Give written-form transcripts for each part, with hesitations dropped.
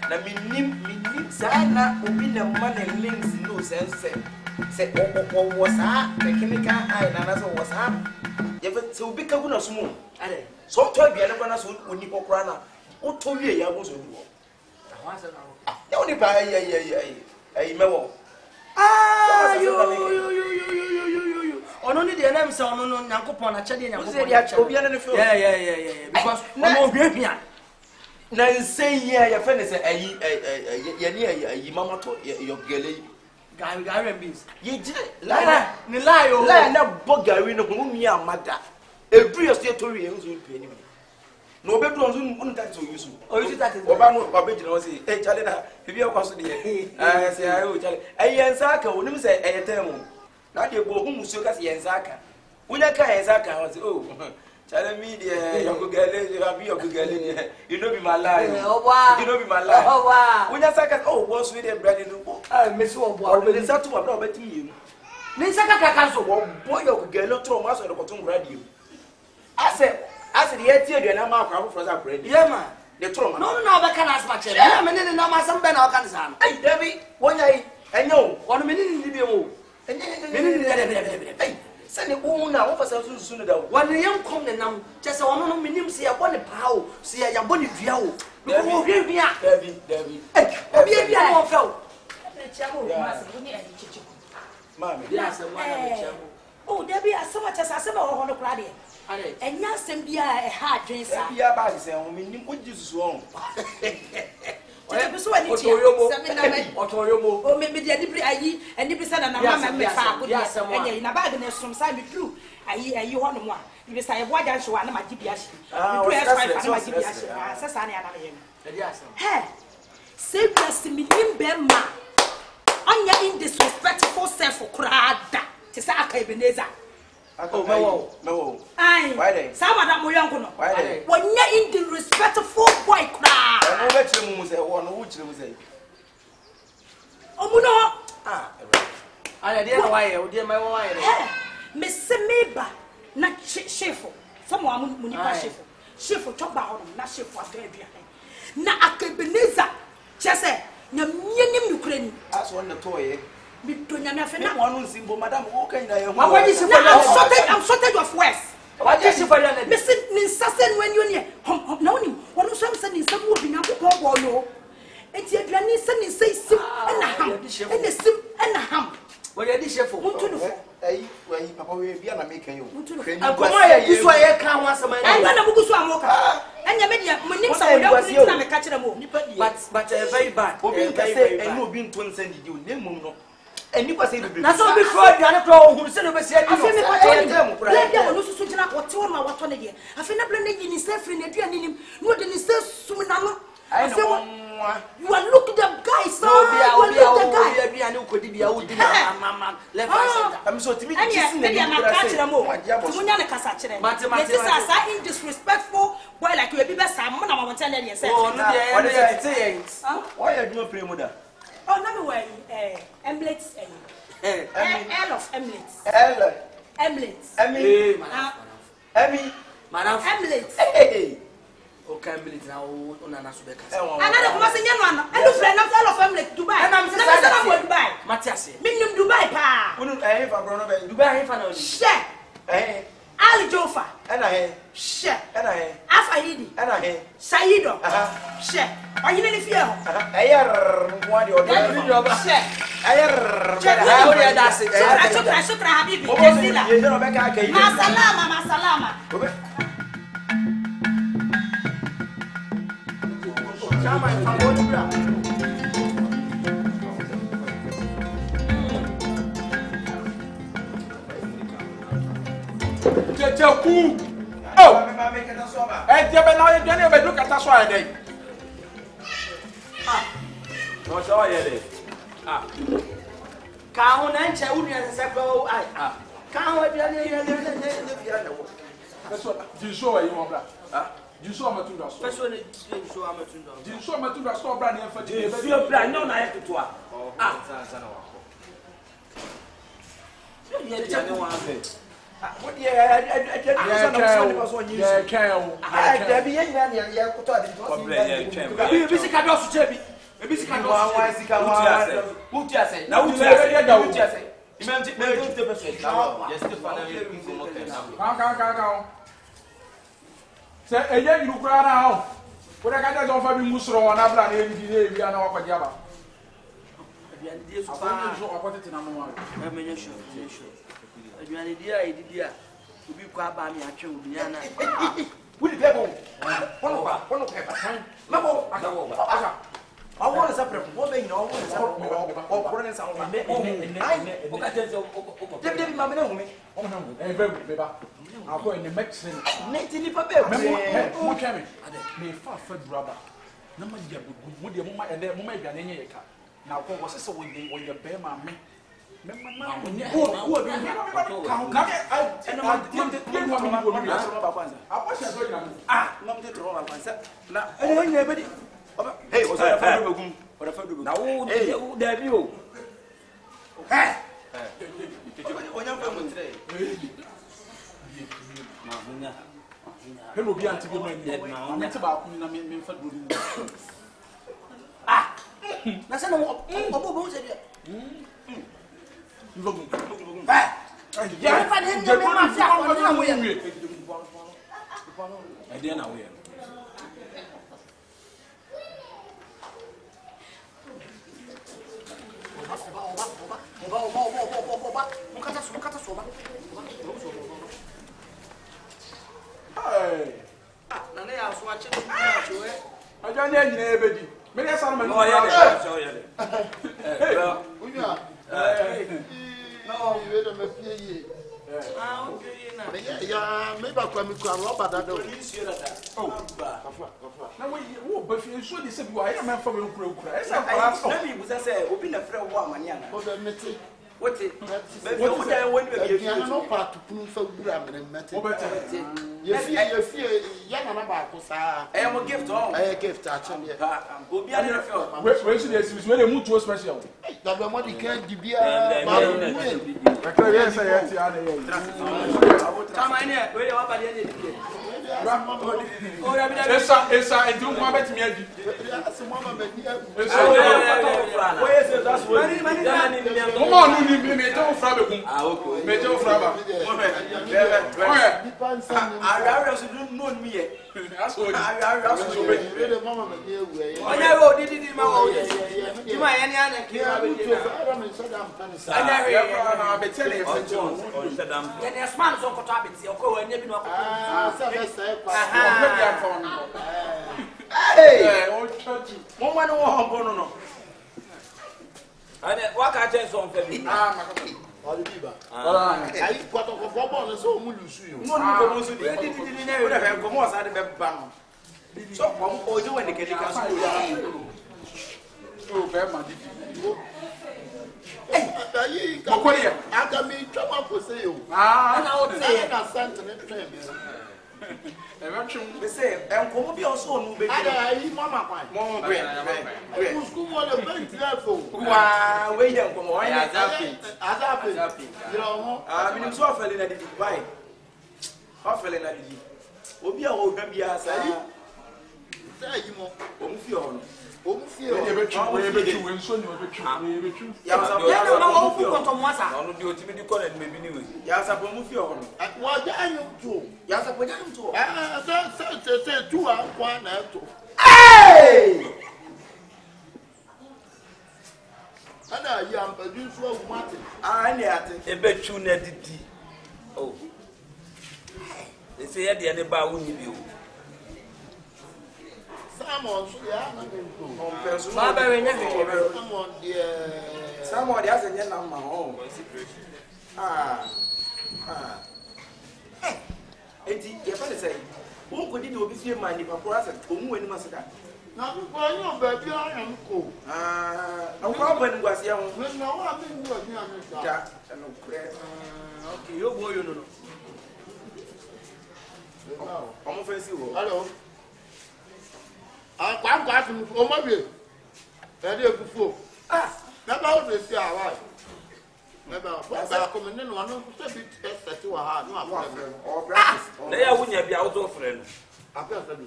Na minim sana obi na man links no sense say was technical eye na so was if so big na sumo so to bia na na so oni kokora na o to wie ya go so du ya oni ba ai mewo you ono ni de na mse ono no nyankopon na chede nyankopon obi na ne feel yeah because ono hwehwia na say ya fe ne say ya ni mama to your gele gari beans ye gire la ni lie o la na bogari no hu mi amada edu ye so to wie nso pe ni no be do nso un that to use o use that oba no oba gire no say eh chale na bibi e kwaso de say ayo chale ayensa aka onim say eyetem na de bo hu musuo ka say yensa aka unya ka yensa aka o say oh chale me de yokugele abi yokugele you know be my life you know be my life unya saka oh boss we dey bread no mesi obo o be satu wa bra obeti yemu ni saka kaka so wo boy yokugele tro ma so de kotum radio ase de yetie de na ma akwa afoforo za bread yeah man de tro ma no obeka na asma chere na me ne na ma sam be na o kan sa no ai dabi wonya yi enyo wono me ni bi mo enye sani una wo fasa susu ne da wane yankom ne nam chese wono no menim se ya bone paawo se ya bone dua wo wo hwehwia David obi e bia mo fa wo na chiamo ma se boni ayi chichi mami dia se wana me chiamo oh David asema chese asema wo hono kra de enya asem bia e ha adwen sa bia ba se ho menim o Jesus won Tete biso wani tia otoyomo o me dia dibri ayi eni bi sa na mama me fa ko dia enye na bag na som sa me tru ayi hono mo a bi sa ye boaja hwe wa na magibia hye tru S5 na magibia hye sa sa na ya na me dia asem he say just me nimbe ma anya in disrespectful self krada te sa aka Ebenezer no ai sa madam mo yanko no wonya in disrespectful boy kra no be chire mu se wono wo chire mu se omuno dia na waye o dia mai waye me se meba na chefo somo amu munipa chefo choba hono na chefo adabia na aka Ebenezer chese na myenim nukrani aso on the toy bidonya me afena wonu simbo madam wo kan na ye ho I'm shortage of words what is she for you me se ni sasen when you ne na woni wonu so am se ni nsam obi nyankopon bo no enti aduane se ni se sim na ham ene sim na ham we dey shefo muntu no ai papa we bia na me kan yo ankomo ye guso ye kan ho asema ai na buguso amoka enya me dia monim sa wo da na me ka kire mo but very bad obi ka say enu obi nton send di o nemum no eni kwa say bebe na so bi fro aduane kro hu se no be sia di no afi me pa le dia wono susu gina wote wo ma wato ne dia afi na ble ne gi ni se free na aduane nim no de ni se sum na no afi you are look the guy so obi aduane ukodi bia wo di na mama left center am so timi and kisi na dia na ka kire mo tumunya ne kasa kire me sa in disrespectful boy like you be sa mo na ma wonte na dia say oh no dia say why you do pray mo da oh na me wey emirates of emirates madam emirates o kan emirates na o na na so be ka another kuma se nyano ana elu friend of all of emirates Dubai na me say na mo Dubai matiase minum Dubai pa unu fa bro no be Dubai he fa na oni she Ali Jofa ana he she ana he Afahidi ana he Saido she oyine ni fie ho ayar ngwa di odo she ayar ha o ya da se shukra habibi jesila ye no be ka kai masalama chama fa go ni bra Jejeku. Oh. Jebe na ye dene be do kata so ade. No so ye le. Ka ho na nche unu ya se ko ai. Ka ho bia ne ye ne bia na wo. Peso di so yi mo bra. Di so ma tun da so. Peso ne di so ma tun da. Di so ma tun da so bra ne fa di. Di so bra no na ye tutua. Sana wa ko. Ye de ne wa fe. What the I aduane dia edidia obi kwa ba mi atwe obi ana wudi pebo wono pebo mabo aka awo sa pre wo be nyina wo sa o koro ne sa ho ai o ka tense o de ma me na hu me o na hu e be ba akọ ene medicine neti ni pa be mo tweme me fa braba na ma ya bugu mo de mo ma ene mo ma aduane nye yeka na akọ wo sese wo ye be ma me What it? No part to prove so good. I'm I am a gift. I gift actually. Where should I when you move to a special? The money can't be They say, I'm going to be also no baby. Mama, school for the bench level. Wow, wait, I'm going to you know, I mean, so fell in a divide. I fell in a divide. Obia will be as I say, you know, they say at the end about you. Someone, someone has a number home. Who could you be your mind if a process? Who went massacre? Now, you baby, I am cool. Robin was young. No, I think okay, you boy, you know. I'm offensive. Hello. I'm going to my view. That is before. That was the Ba ko me no ano se bi set wa ha no afre. Na ya wunya bia wo to frɛ no. Afre afre bi.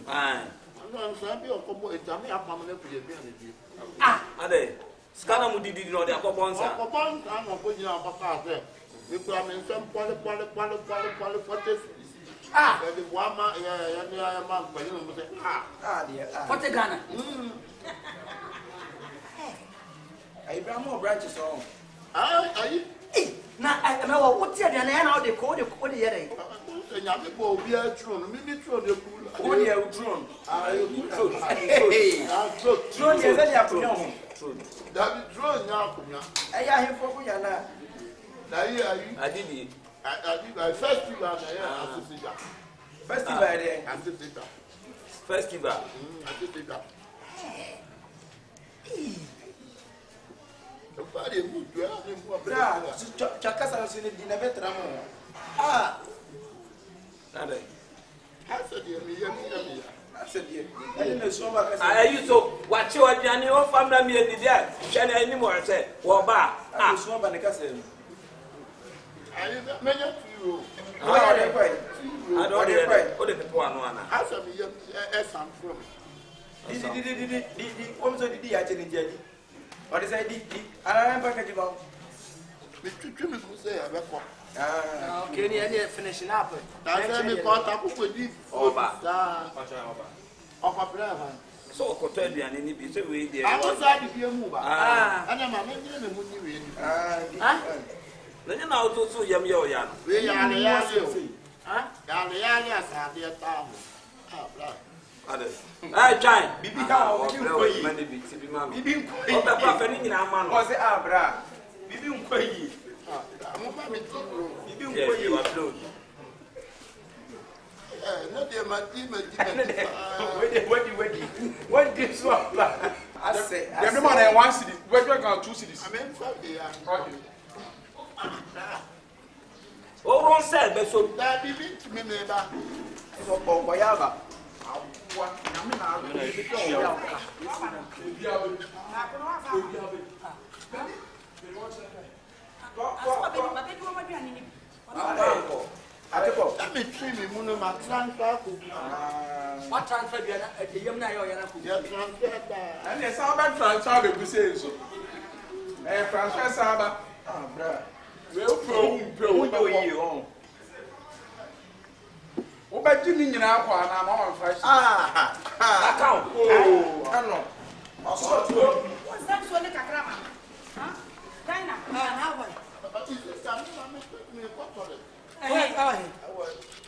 No so bi o ko bo etame apam na puje bi na bi. Ade. Skana mu didi no de akɔbɔnsa. Akɔbɔnsa no ko nyina papa afre. Me kura me nsɛm pɔle forte. The wama ya ma pɛle no se dear. Forte Ghana. Abraham branches on. Ayi. Na me wo wote de na ya na de ko de yere. Enya me bo obi a tro no me tro de ku. Who dey drone? Drone ye say ya kunya ho. That drone nya kunya. Eya hefo kunya na. Na yi Adidi. I festival na ya asisiga. Festival there. Asisiga. Festival. Asisiga. Pare muito é nem uma Bra, chakasa no sine di na vetra mo. Ade. Asa dia me ya. Asa dia. Ele no so ba kasa. Ayi so wache waduane o famna me edi dia. Hwe na ani mo se wo ba. So ba ne kasa. Ayi me ya tiro. Ode kwai. O de pepo anu ana. Asa me ya esan from. Di om so di ya cheni jadi. Ode say di ara pa ka jiba. Me twitwi me ku say ya be ko. Okay, ni finishing up. Ta say me ko ta ku di. Oba. Oba brava. So ko to aduane ni bi se we dey. Amosa di bi mu ba. Ana ma me nyine me mu ni we ni. Na nya na auto so yam ye o ya no. We ya le ya le o. Ya le asa de ta ho. Bra. Ade. Try. Bibi ka o bibi ko yi. Mane bi ti bi ma. Bibi ko yi. O be pa fa ni nyina ama no. O say bra. Bibi ko yi. Mo ba me ti ro. Bibi ko yi. Upload. No de ma di. What did so apply? I say. Every man in 1 city. Where you got 2 cities? I mean for the ya. O ron say be so. Da bibi ti me ba. So ko ya ba. Let me trim me mu no ma transfer ko. What transfer bi na e yam na yo ya na ko. Ya transfer da. And yes, I'm about transfer the say so. Transfer Saba. Bra. Well, pro yi on. Obaji ni nyina akwa na ma wan fresh. Account. Ano. Oso to. What's that so le kakra ma? Dina. How are?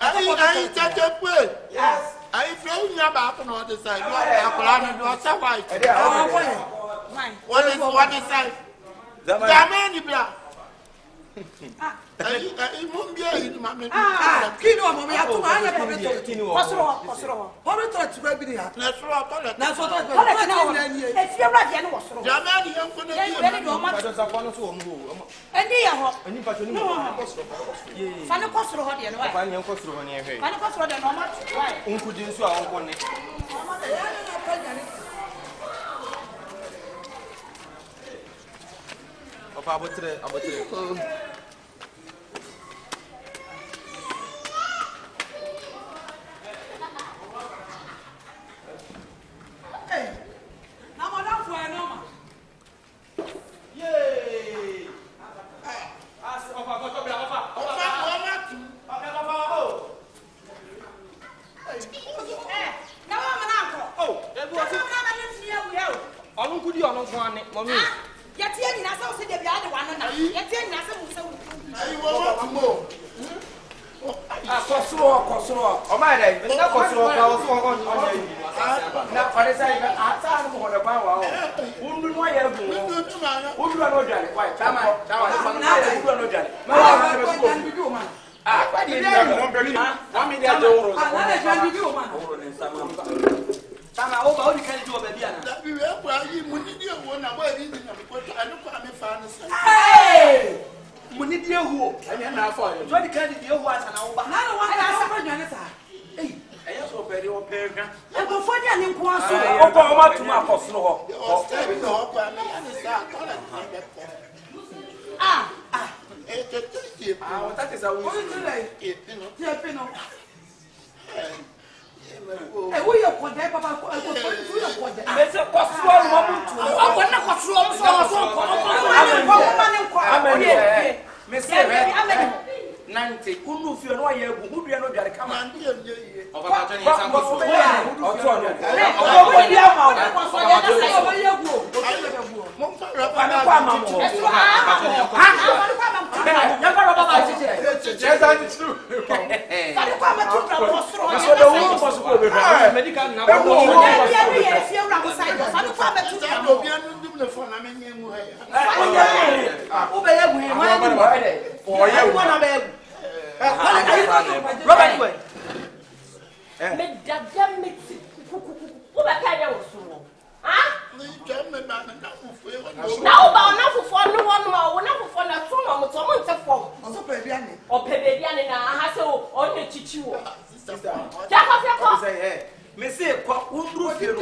Ayi tete pe. Yes. Ayi fe unya ba ko no de side. Do akola no do say white. What is side? Zamani bra. Ayi mo bia yi ma me. Kini o mo me ato ma anya pobeto. Kosoro. Pobeto tuba bi ya. Na soro toilet. Na so to. Toilet na wo. E fie bra de no wo soro. Zamani yan ko na Eni do ma. Ba do sa kono so mu. Eni ya ho. Ani pa choni mu. Ye. Fa ne kosoro ho de no wa. Fa ni en kosoro ho ni ehwe. Fa ne kosoro de no ma. Unku di nso a onko ne. Opa abotre. Mommy. Yati ni na sa o se de bia de wa no na. Yati ni na sa mu se wu. Ayi wo mo. Kosoro. O ma dai, na kosoro ka o so on yi. Na pare sai ka ata no mo de ba wa o. Undu no ya bu. Undu no dale. Wai, tama. Undu no dale. Ma wa na so ko. Kwa di ni mo be ni. Wa mi dia de woro. Na na jwa bibi o ma. Woro ni sama. Tama o ba o di kan ji o ba bia na. Da bi we kwa yi mu ni die wo na ba ri ni na ko anu kwa me fa no sai. Muni die huo. Anya na afọ yo. So di kan die huo asa na wo ba. Na no wa na sa fa jwa sa. Eya so pere o pere ga. E go fo dia ni nko aso. O pa o ma tuma akosoro ho. O stay no kwa me ani sa toilet ni be ko. That is how we who you call there, Papa? Who you call there? There's a costume moment. I want to Nanti, kunu fi ono aye egu, mu bia no biare kama. Oba Tony Sanko. Robert boy. Me dadam me ti. Wo ba ka ya wo so. Ah? Na o ba na fofo no won ma wo na fofo na so no mo to mo nte fo. So pe bia ni. O pe be bia ni na ha se o ne chichi wo. Ja ko fe ko. Me say kwa undru fi no.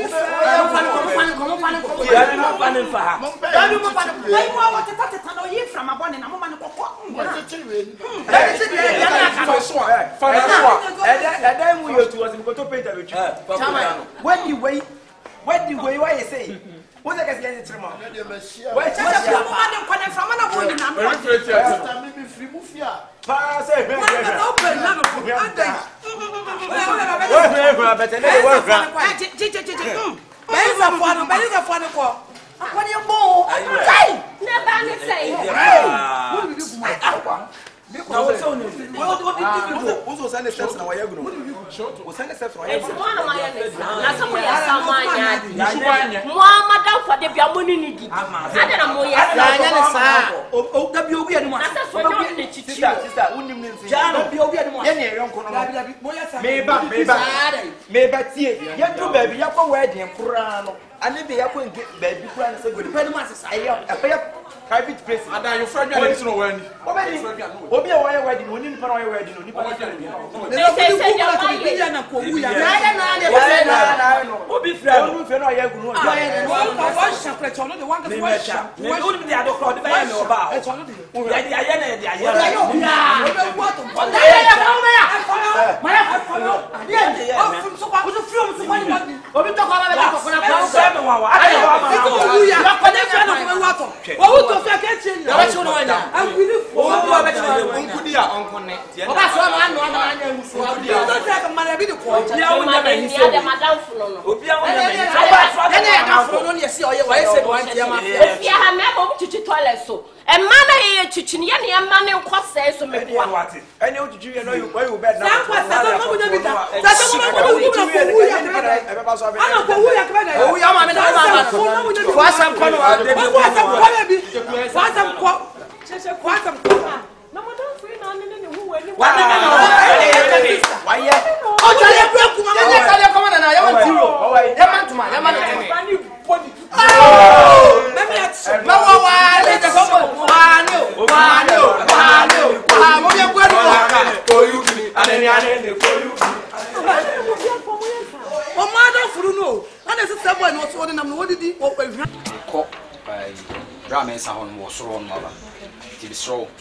When you why you say? What I can say to mama. Why private place. And then you friend me and no when. Obi a wire wedding, we need to wire wedding, we need to Obi friend, no fe no ya gu no. One chocolate on the one that one shop. We would be the other crowd by no ba. Ya di aya na di aya. Obi to kwa ba ta kwa na kwa.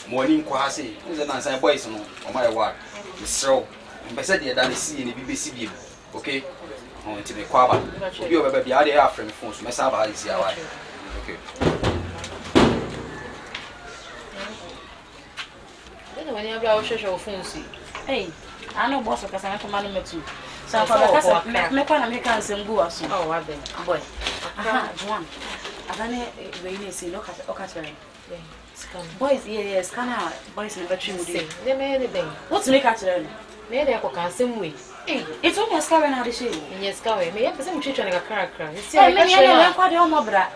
Morning quasi, is an answer boys on my word. So, and said the other see in the BBC, okay? On to the Quaba. You have a baby idea from phones, Messaba is your wife. Okay. When you have our social phones, hey, I know boss because I'm from too. So, make one American some go or so. Oh, what then? Boy, aha, one. I don't really see look at Okater. Boys, yes, can I? Boys never treat me. They made anything. What's make at learn? Maybe I can same way. It's only a scar and how to show. Yes, go away. May have some children a character. See, I mentioned quite a more brat.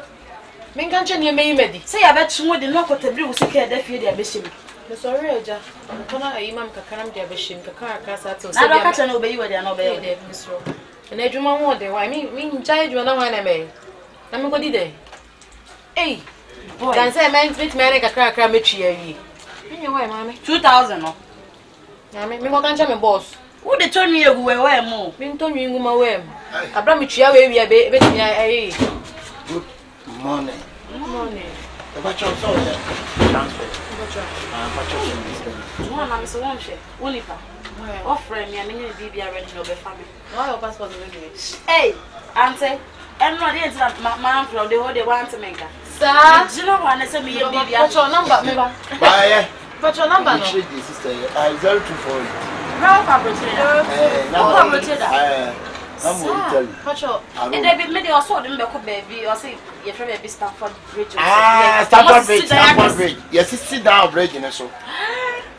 Mingan, you may ready. Say, I bet you more than knock at the blue secret that fear their bishop. The sorry, Jack. Can I imam Kakaram their bishop, Kakar, I don't catch an obey what they are not obeying. And I do my wonder why me child you are not when I may. I'm going to day. Hey, boy, I say, man, with me, a cracker, Mitchie. You why, mammy? 2,000. I mean, what can tell me, boss? Who they told me you were more? Been told you my way. I brought me chia away, we are baby. Good morning. Morning. But you're so transfer. One, I'm so one share. Only pa. Offering me and you be original family. Why your passport already? Hey, Auntie. I'm not here to my from the whole they want to make her. Sir, Do you know what I said? Me, your baby. what's your number? Remember? Bye. What's your number? You should this sister. 0248. How fabricated? I'm going to tell you. What's your? And they be made your sword in the baby or say your friend baby Stanford Bridge. Stanford Bridge. Stanford Bridge. Yes, sit down bridge in so.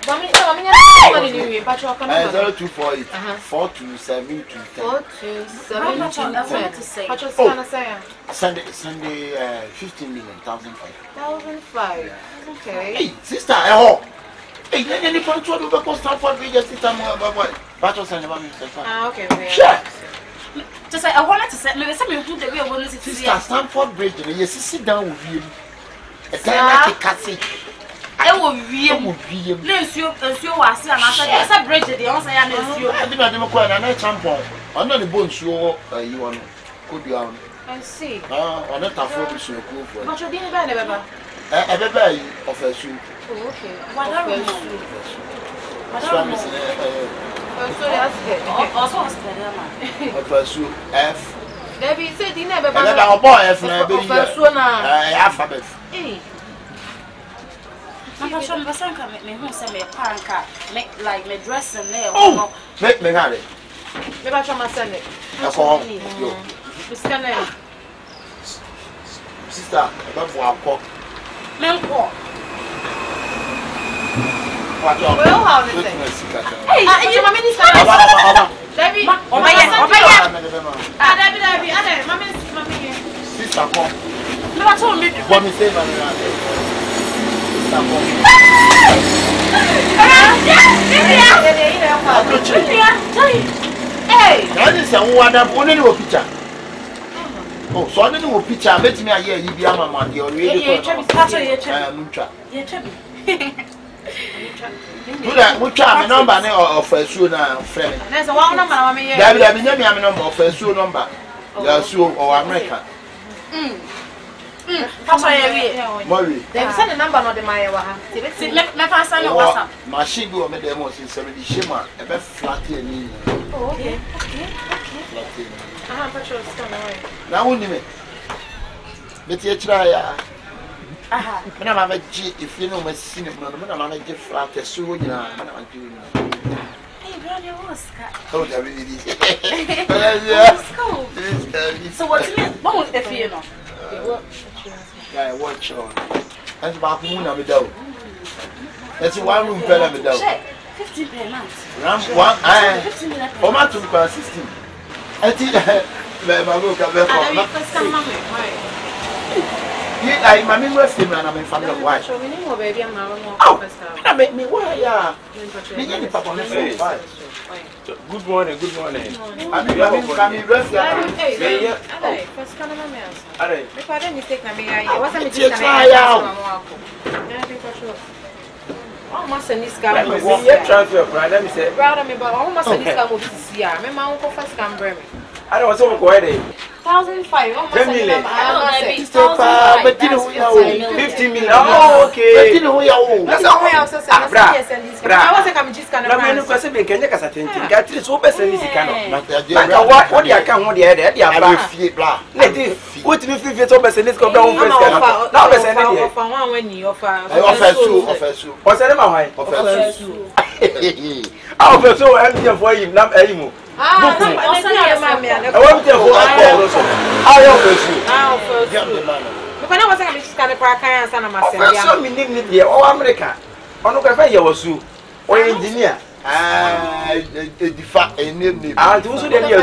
0248 Sunday 15 million 1,500. Okay. Hey, sister, hey, any point to do because Stanford Bridge, sister, boy. Battle send me. Okay. Sure. Just say I wanted to say maybe something who the way I wanted to see. Sister, Stanford Bridge, yes, sit down with you. A time like a cassie. I will be Let's you was and I said bridge the answer and you. I did not quite a champion. I'm not the bones you want could be on. I see. On that afford to go for. But you didn't buy never. Everybody offers you. Okay. What are you? Also, Offers you F. Debbie said he never And then our boy F never. Alphabet. I'm sure my son can make me who send me a panka, make like my dress and nail. Oh, make me have it. Maybe I try my send it. That's all. Sister, about our cock. Menko. Well, how is it? Hey, you mammy this time. Debbie, Debbie, sister, come. Never told me. What me say, man? Hey, that is a one picture. Oh, so I didn't know picture. I met me a year, you be a man, you're really good. Do that, which I'm a number of a soon friend. There's a one number. There will be a number of a soon number. You're so or American. Murray. They send a number on the Maya. Machine go on the demos in 70 shimmer, a bit flat here. Okay. Now, only me. But you try. When I'm a G, if you know my cinema, I'm a G flat as soon as I'm doing. Oh, that really is. So what's it? What was the fear? Yeah, watch on. That's about moon of the dough. That's one room fell of the dough. 15 per month. Ram one, oh, my 2 16. I think my look at I mammy was him and I'm in family of wife. Oh, I make me why, yeah. Good morning, good morning. I mean, family rest. Let me say, I don't want to go ahead. 1,500. 10 million. 15 million. Oh, okay. That's all I was saying. I was a just kind of man who was saying, can you get a thing? Get it so best and easy kind of. What you can hold the head, the other. What if you feel best and it's come down first? Now, there's any offer when you offer. What's that about? I'll be so empty for him, not anymore. I want to go I was going to scan a crack and myself. I'm oh, America. On the was you or engineer. The fact a name. I do so that you're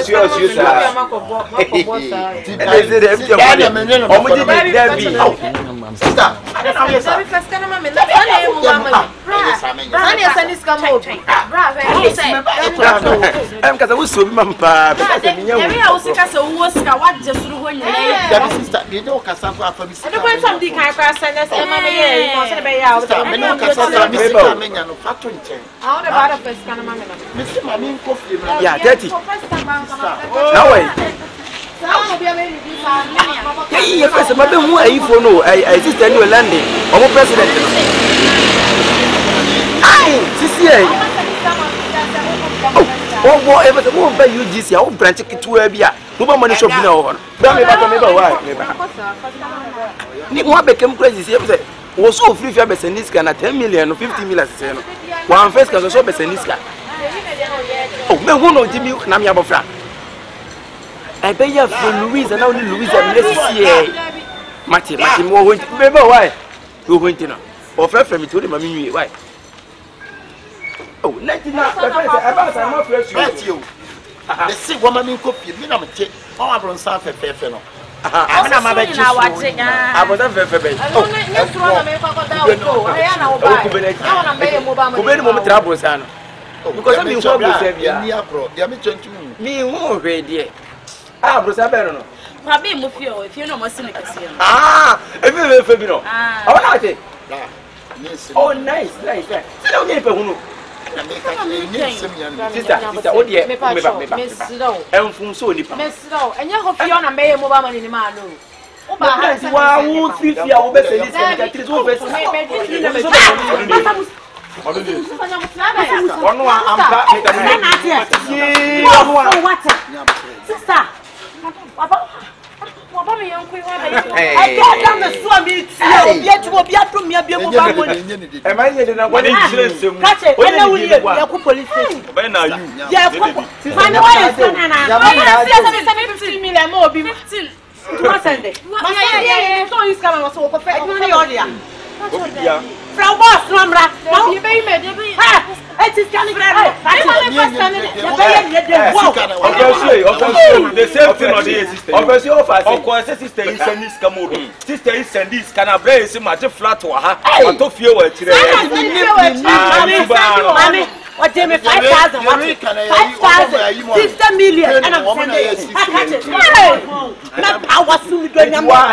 yeah, 30. Now wait. Hey, your first, my baby, who are you for? No, I just tell you a landing. I'm a president. Aye, CCA. Oh, whatever the one by you, GC, I'll branch it to a beer. No money shop now. Don't why. Nick, what became crazy? Was so free for Besseniska and 10 million or 50 million. One first can also Besseniska. Oh, no, who knows Jimmy Namia Bofra? I pay you for Louise and only Louise and Lessie. Matty, remember why? You went to know. Or from me to him, why? Oh, 99, I'm not fresh. You. The sick woman in copy, you know, I'm from South Feno. I was a very because I mean, me more ready. Ah, was a better. Maybe Mufio, if you know my cynical. Ah, if you know, oh, nice. Don't get a sister, oh dear, and from so and you hope you're on a mayor mobile in the man. Oh, but who thinks you are over this? Sister, what Jamie 5,000, 50 million, and I'm sending I was soon going to walk.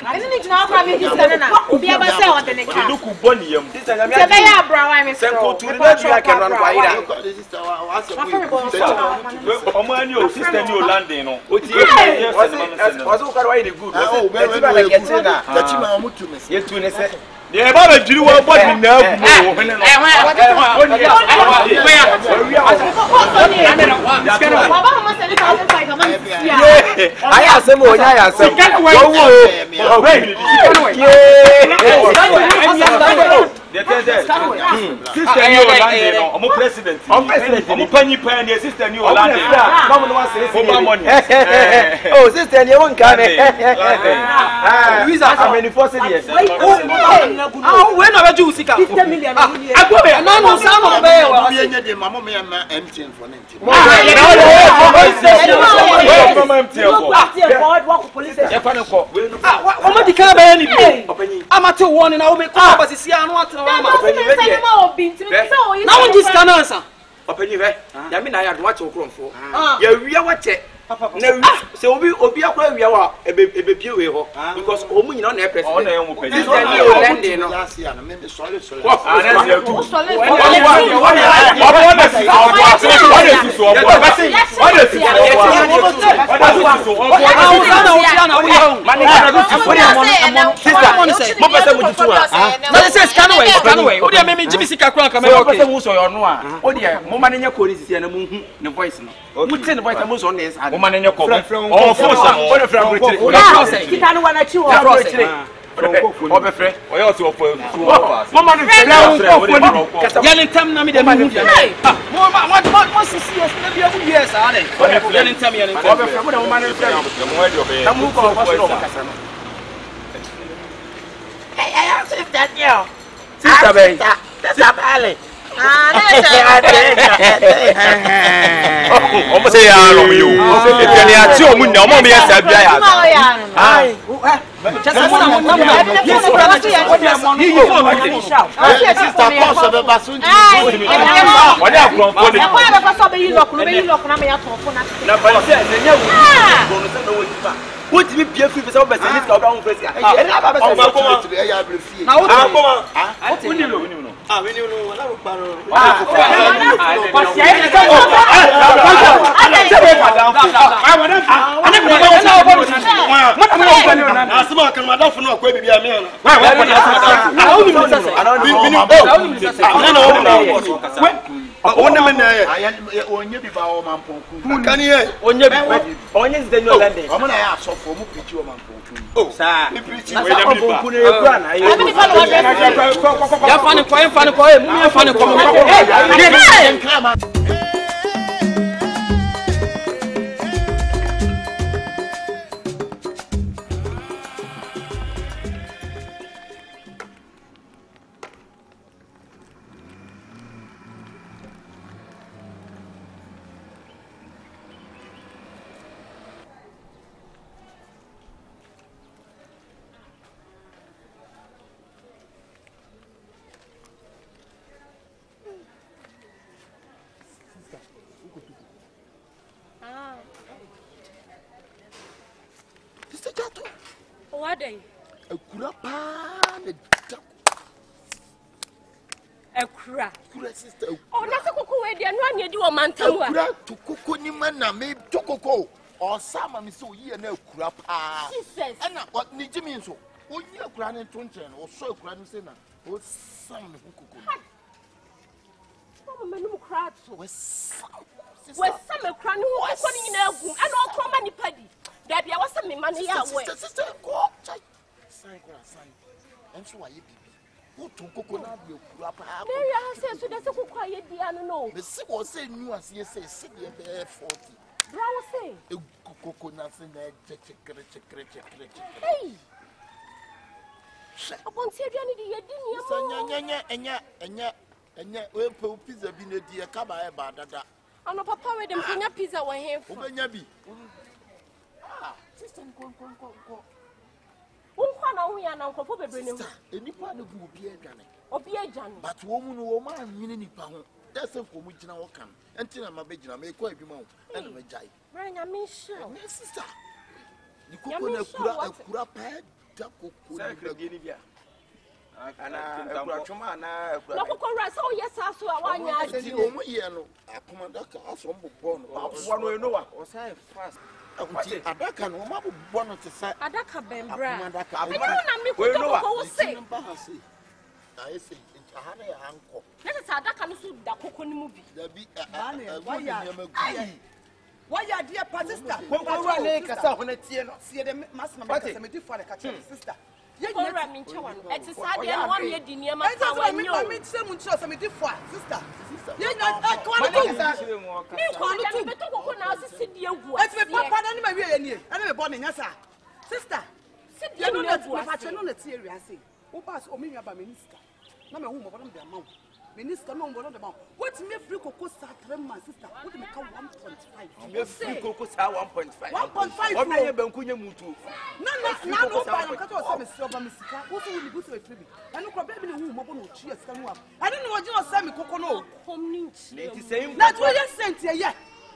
Isn't it now probably this kind of be able to say what the next look bonny this is a very brown I'm so to the can run wide sister new landing no was okay the good oh very that you are mutu me yet to say yeah, Baba, you want what you know? I asked him, I asked him, sister new landing, I'm president. I'm president. I'm penny penny, sister new landing. Oh, sister, you won't come. Louisa, how many forces? Oh, when are you sick? 50 million. I go there. No, some of them. Mamma, me and my empty for 90. I'm at 1 and I'll make up as I want. Now this can answer. Open you, I mean, I had watched your crown for. You are what? So we will be a plan. We are a baby because only not a president. Obefre. Oyo ti ofo. Mama no fre na Yele ntam na me dem hu bia. Mama what sisi yes na bia hu yes ade. Yele ntam Obefre mo na mama no fre. Mo wa di obe. Na mu ko no kasa no. Hey, sister yo. Sister Ben. Sister Bale. Omo say ya lo mi o. E ni ati o mu na omo mi ya sa bia ya. Ai. Just na mo na. Yes, brother. Sister Pastor be basunji. Wọ́n yà kúrò fún mi. Ẹ̀kọ́ yà bẹ fẹ́ sọ bẹ yí lọ́kùn náà mi yà tọ̀ fún náà. Na bọ̀ ṣe ṣe nyẹ wo. Bọ̀nù sẹ́ na wo ti fa. Wọ́n ti mi bie fi sẹ́ wọ́n bẹ̀ sẹ́ ní sika ọ̀dọ̀ àwọn fẹ́ sika. Ẹ ní abẹ́ sẹ́ Ọmọ ko ma ẹ ya bre fi. Na wo ti. Wọ́n ní lo ní no. Ah, we ni no, wala ro paro. Onye bi ba o mamponku. Kan ye. Onye bi. Onye zide nyo lande. Omo na ya asofo mu preach o mamponku. Oh, sa. Mi preach we na mi ba. Na ekura na. Ya fani ko e, mu ya fani ko. Ekura pa me da. Ekura. Ekura sister. Oh, na se koko we dia no anya di o mantam wa. Ekura to koko ni man na me to koko. O sama me so yi na ekura pa. Jesus. Ana ni jimi nso. O yi ekura ne to nchen. O so ekura ni se na. O sam ne koko. Mama me no kra to. We sam. We sam ekura ni ho koko ni na agu. Ana o kro ma ni padi. Da bia wa sam me ma ne ya we. Sister go. Sign kura sign. Enso wa ye bibi. Wo to koko na de ekura pa. Me ya se so de se koko aye dia no. Me se wo se nu ase se de be 40. Bra wo se. E koko na se na chekere. Hey. Upon see aduane de yedi ni ama. Enya we pe pizza bi na di e ka ba e ba dada. Ano papa we dem nya pizza wo henfo. Obenya bi. Sister ko. Unkwa na hu ya na nkofo bebre ne hu. Enipa na gu obi adwane. Obi adwane. But wo mu no wo ma nwini nipa ho. That's for mu gina wo kan. Enti na ma be gina me ko adwuma ho. E na me jai. Bra nya me show. Me sister. Ni koko na ekura pa da koko. Sa kredi ni bia. Ana ekura chuma ana ekura. Na koko ra so yes aso a wanya adi. Wo mu ye no. Akoma daka aso mbobọ no. Afọ no eno wa. O sai fast. Akuti adaka no ma bobọ no te sa. Adaka bembra. Adaka. Me na me ko to wo se. I say ahana ya anko. Let us adaka no so da koko ni mu bi. Da bi why ya dear pastor? Ko ne ka sa ho na tie no. See the mass number ka me di for the catch sister. Ye nyora mi nche wano. Eti sa de no am ye di niema ka wa nyo. Me say mu nche so me di for sister. Ye nya ko no to. Me ko no to koko na asisi di egu. Eti me papa na ni ma wie ye ni. Ana me bo ne nya sa. Sister. Sidi no na egu. Me pa che no na tie wi ase. Wo pass o me nwa ba minister. Na me hu mo bo no de ma wo. Minister no mbolo de ma. What me free koko sa 3 man sister. What me ka 1.5. Me free koko sa 1.5. 1.5. Obi ye banku nya mutu. Na no ba no ka to say me si oba me sika. Wo so we go free bi. Anu ko be me hu mo bo no chi sika no am. Anu no oji o say me koko no. Kom ni nchi. Let say na to ye sent ye.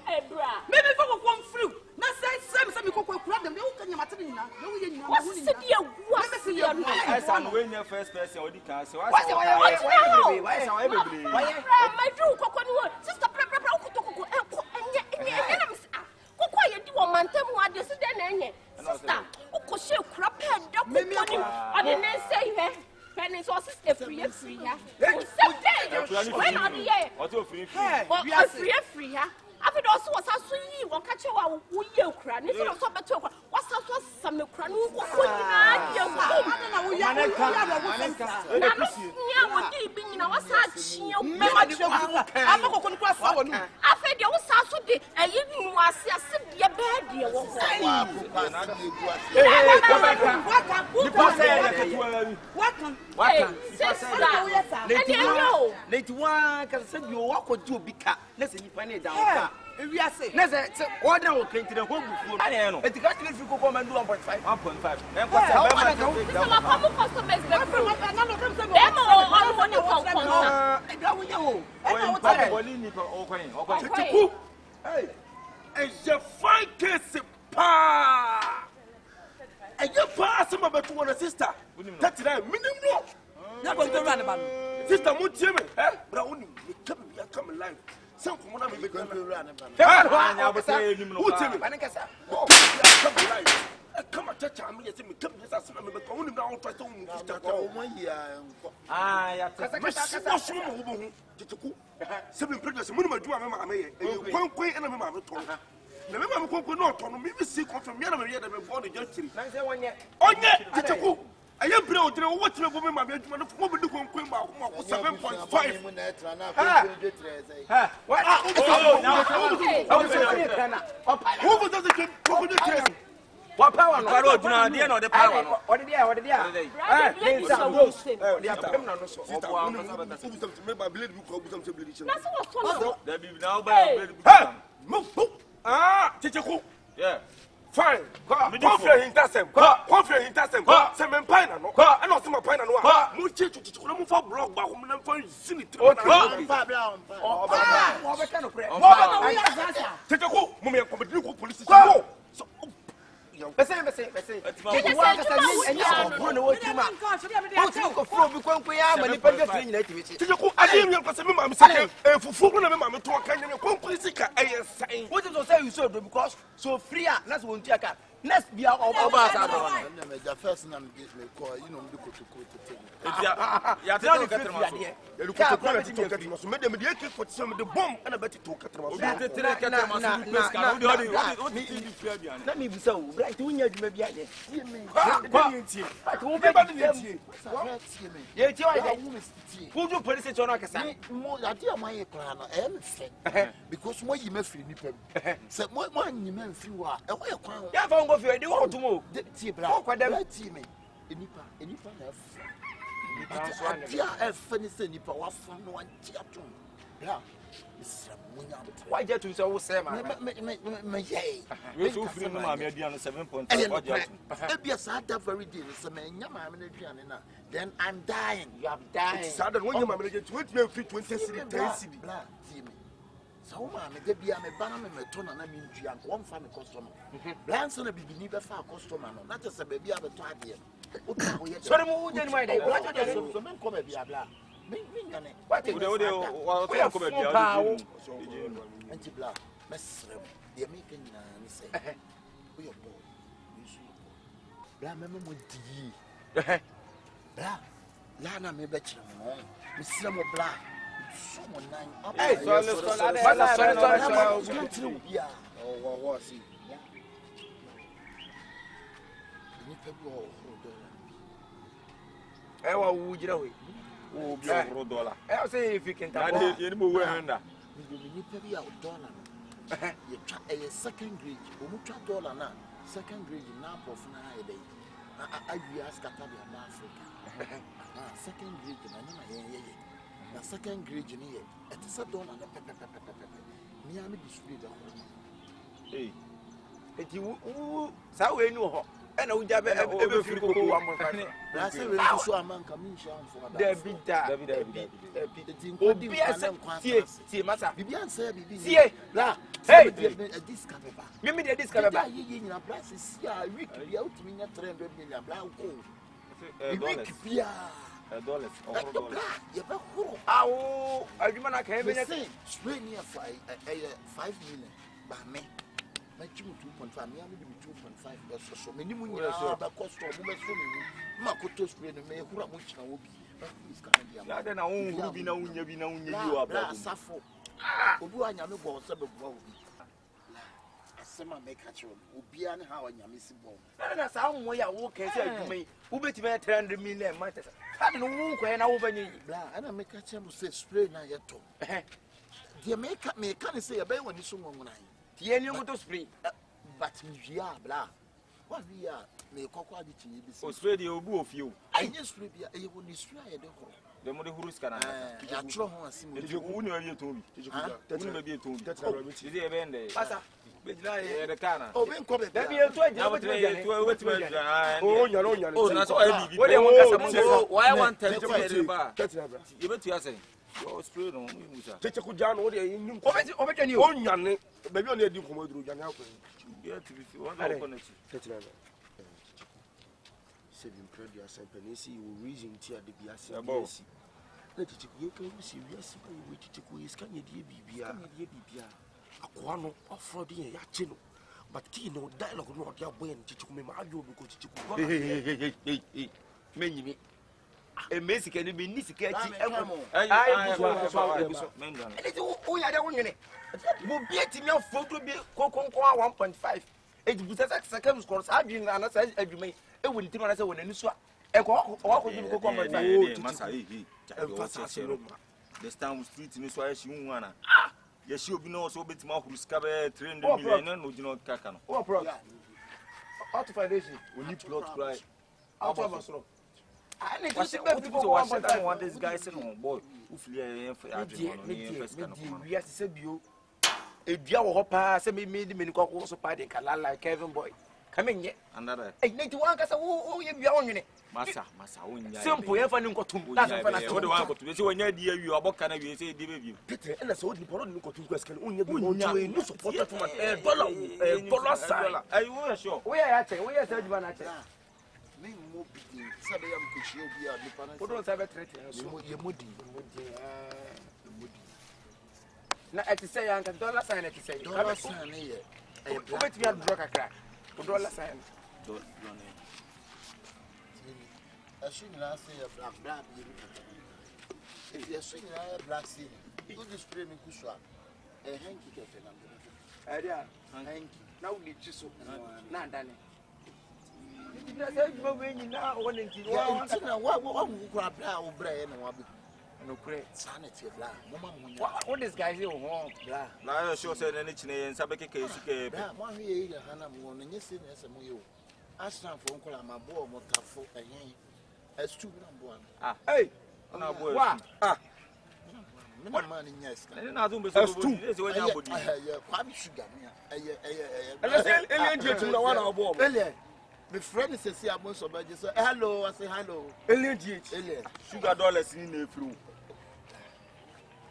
Ebra. Me be for koko free. Na say me koko kura dem. You kan nyamate ni na. You ye nyina. What se di egu ase ye no. I say no when your first person odi kan say why my drew koko ni wo. Sister pra ukuto koko enko enye na me koko ye di wo mantem ho ade se de na enye. Sister, ukoshe kura pa da koko ni. Ade ne say he. Penny so sister free ya. When are the year? What you free? Free ya. After those was a sweet, one catch our wee cran. If you so better, what's up some cran? order will clean to the home before I know. It's got to be for come and do 1.5. 1.5. And what's hey, it's a fine case. Pa! And you pass some of it to one sister. That's right, minimum. Never to run about Sister Mutim, eh? But only come alive. Some from one of the country run about. I was saying, who tell me, Panicasa? Oh, come and touch me. Come just as I'm only now for 1 year. Ah, yes, seven pregnancy, minimum do a mamma, one quay and a mamma told her. The mamma could not on me, see from Yanamaria than before the judge. Oh, yeah, I am proud to know what the woman my bedroom of woman do Queen 7.5. What does it what power? The power. What did yeah. Fine. Conflict in Tassem. Conflict in Tassem. Seven pine and I know some pine and one. Much to move for block, but I'm for sin it. Police. So free, that's one check. Let's be our the first name call, you know, the bomb and a better talk. Let me be so bright. We need to be at it. Who do police on a more my plan? Because what you may feel, said one you may feel. Yeah, I'm going to do all tomorrow. Why did you so say, my you so free, mammy, on 7.5. Yes, I have very dear, some man, then I'm dying. You have died. Sudden when you manage 20 so, man, the be a banner, a ton and I mean, one family customer. Blanson will be neither far customer, not just a baby of a target. Sorry, who did my day? What are you come at Biabla? What is the power? Anti black, Miss the American say, we are born. Blah, member with tea. Blah, Lana may bet you, Miss Summer Black. Hey, sorry. I'll say if you can tell me, you a second grade, $1 now, second grade now of I ask Africa. Second grade, the second grade in here, it is a dollar. Miami displayed the hey, if you so we know, and I would have ever feel one more. I say, so a man coming for the big hey, maybe the discover a price is a week, be out to me at 300 million $1. Oh, I do not have anything. Spray near 5 million by me. My 2.5 million, 2.5 so many women are cost of women's swimming. Makoto spray the mayor who are much now will be. Then I won't be known, you are Safo. Who I am about 7. Sema make a children. Ubia and how and Yamisi bomb. And that's how we are walking. Who bet me 300 million matters? I don't know who can over you. And I make a channel say spray now yet. The make me can't say a bay when you someone. The any to spray. But we are blah. What we are, may cocoa ditching. Spray the obu of you. I just will be able to destroy the whole. The money who is can I throw her sim. Did you own your to me? Did you maybe to me? That's a band. The canna. Oh, when come it. Let me tell you, why I want to you bet you say. You're straight on me. Take a down all the in over you. Onion, maybe only do come through Jan Alpin. Get to be one opponent. Said in previous and Penisi will reason tear the Bias above. Let it you can see yes, we to quiz can you dear Bibia. A quano of Frodi Yachino. But Kino dialogue not your way and teach me my you because you Many. A Messi can be Nisi. Oh, yeah, don't you? Will be a team of photo be Coco 1.5. It was a second course. I've been an answer every May. It wouldn't even answer when a new swap. A walk with you go the stand street in this way she won. Yes, she'll be no so bit more who's covered 300 million and no, you know, Cacan. Oh, problem. Out of foundation. We need to not cry. Out of us. I need to see people to want this guy saying, oh boy, we have to say, you a dear hopper, send me made him in Coco's party, Kalala, like Kevin Boy. Come in yet. Another. I need to work as a woo, you be on it. Massa, simple, you have to go to that's what I want to when you are about can I say, David? Peter, and I saw the Poron go to question only no support from a dollar sign. Are you sure? Where I say, where I said, you are me more big. Saturday, I'm sure be a different. Who don't have a treaty? You're moody. Now, I say, I can dollar sign it to say, dollar sign here. I bet you have drug a crack. Dollar sign. As soon as I say a black, if you're swinging a black sea, you just spray me Kuswa, a hanky cafe. Hanky. Now we just so not done. What this guy here wrong? Now, sure said anything and Sabaki case. One year, Hannah, and yes, as a muyo. I stand for Uncle Amabo, Motafo, and as 2 1. Ah, hey, what? Ah, no money, yes. I don't know, as 2. I'm sugar. My friend says, I want somebody say hello. I say hello. Sugar dollars in the fruit.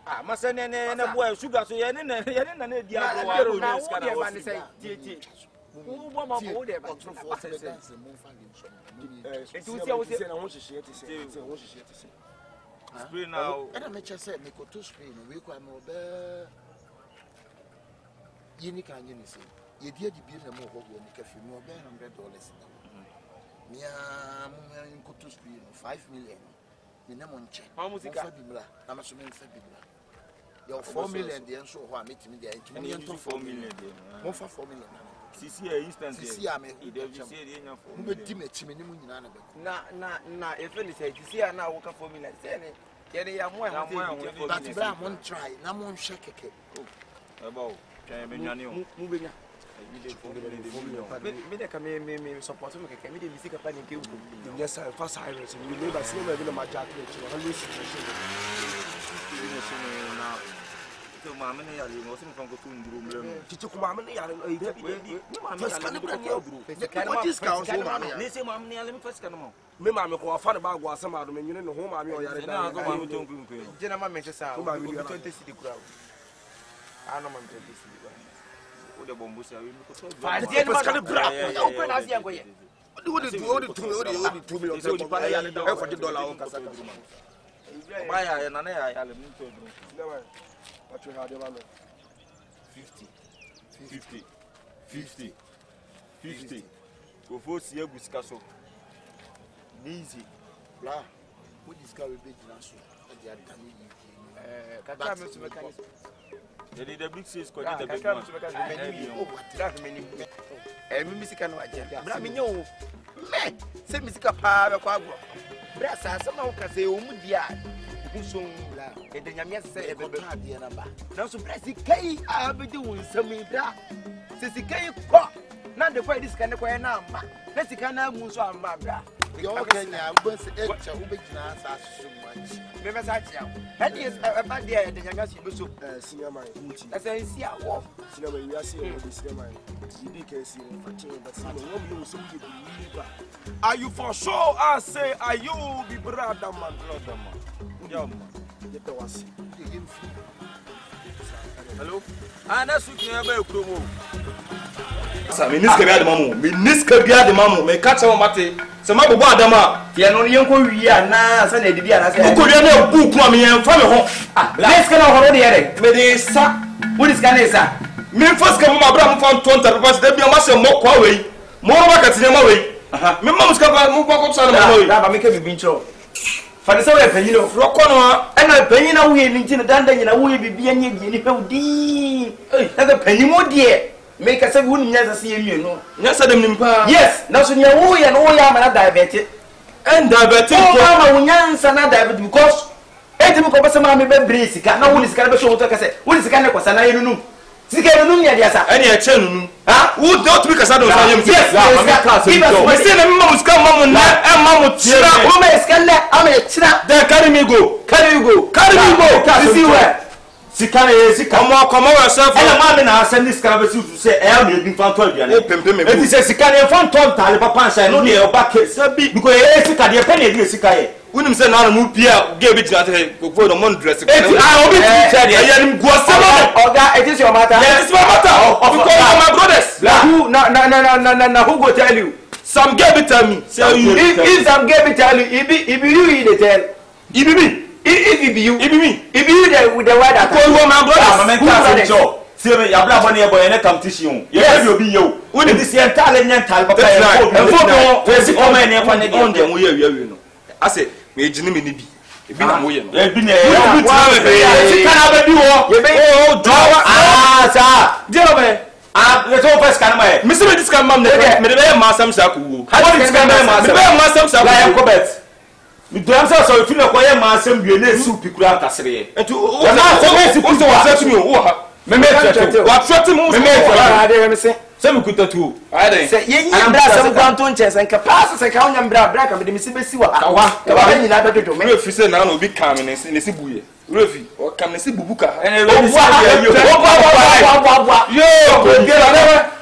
Ah, my son and a boy, sugar, so you're in a diablo. Now, what do you say? Spring now, and I make you say, make to spring, we come over. Unique and Unison. You did be a more of a cafe, more than $100. Mia, go to spring 5 million. Minimum check. How much I'm assuming Fabula. Your 4 million, the answer who are meeting me there. 4 million. More for 4 million. CC instance. CC, I mean, if anything, you see, I now work for me like saying, yeah, I'm one try, no one shake it. About moving. Me support me can me the music plan you yes, I first Iris and you never see me in my jacket. Now, so Mamma, I wasn't from the room. To come me mamma ko afa ba gwa asama do menwene no ho maame o yare da na go to nkun jena ma me chesa o 20 cedi kura ano ma 20 cedi o de bombo sa we ko so fa de ma ka bra o ko na sia ngoye o de 2 million so ni pa yare da $40 o kasa ba ya na na ya yale mu to drum never what you had about 50 go for see agusika so easy blah. What is going to be done? I did kakra me so meka ni the big sis ko the big one mi sika no agye bra me nyo me se mi sika pa be kwa agro bra sa se ma wo ka se o mu dia so la e de nyame se e be ka de na ba na so bra sikai a be de won sami bra se sikai ko na de kwa disika ne kwa na amba na sika na mu so amba bra yo Kenya mbo se echa wo be gina sa so much me me sa tia and is ba de de nyame se be so senior man muti asa si awo senior man you see the senior man you can see for but senior one you so be believer are you for sure I say are you be brother man yo get the was hello ana su kin ba ekromo sa miniska bia de mamu me ka che mo mate se ma bobo adama ye no ye nko wi ana sa na didi ana se ko wi na bu ku am ye fa me ho miniska na ho de yere me de sa miniska na sa me foska mo abra mo fa 20 because de bia ma se mo kwa we mo ro ba ka tinye ma we me ma muska ba mo kwa ko sa na mo we ba me ke bi ncho fa de sa we panyi no ro ko no ana panyi na wo ye ni ntina danda nyina wo ye bibia nye die ni pe odi na da panyi mo die make a seven years as you know. Yes, I didn't. Yes, now so you and all am not diabetic. And diabetic, Mama, diabetic because 80 mammy breeze, can no one is going to show what I said. What is the kind of person I don't know? Zika, yes, any a chen. Who don't because I don't know. Yes, I said, Mamma's come on, and Mamma, I'm a china. There, carry me go, carry you go, Sikana come on yourself. And mamma na send this kind of to say I am being found 12 years. It is a Sikana found 12 tali papa say no near back because Sika the penny is Sika. Wouldn't say now move Pierre gave it to go the month dress. I will be telling go Oga, it is your matter. Yes, it's my matter. Of my brothers. Who who go tell you? Some gave it tell me. If some gave it tell you, if you eat the tell. If me. If it be you, with the weather, see me, your brother near boy and competition. Yes, you'll be you. When it is the entire mental, but I say, may Jimmy be. It's been a way. It's been let's all first can my Mr. This can mum, Massam Saku. How is Massam Saku? Me do am so if you no koye ma asem bie na esi upikura akasere e to o na se ko so wa se tumi o ha me tete wa tete mu me ade me se me kuta tu ade se ye nyi bra asem kwanto nche nka pass se ka onya bra ka me de me se besi wa ka wa nyi na dodo me refi se na obi ka me ne se buye refi o ka me se bubuka ene refi se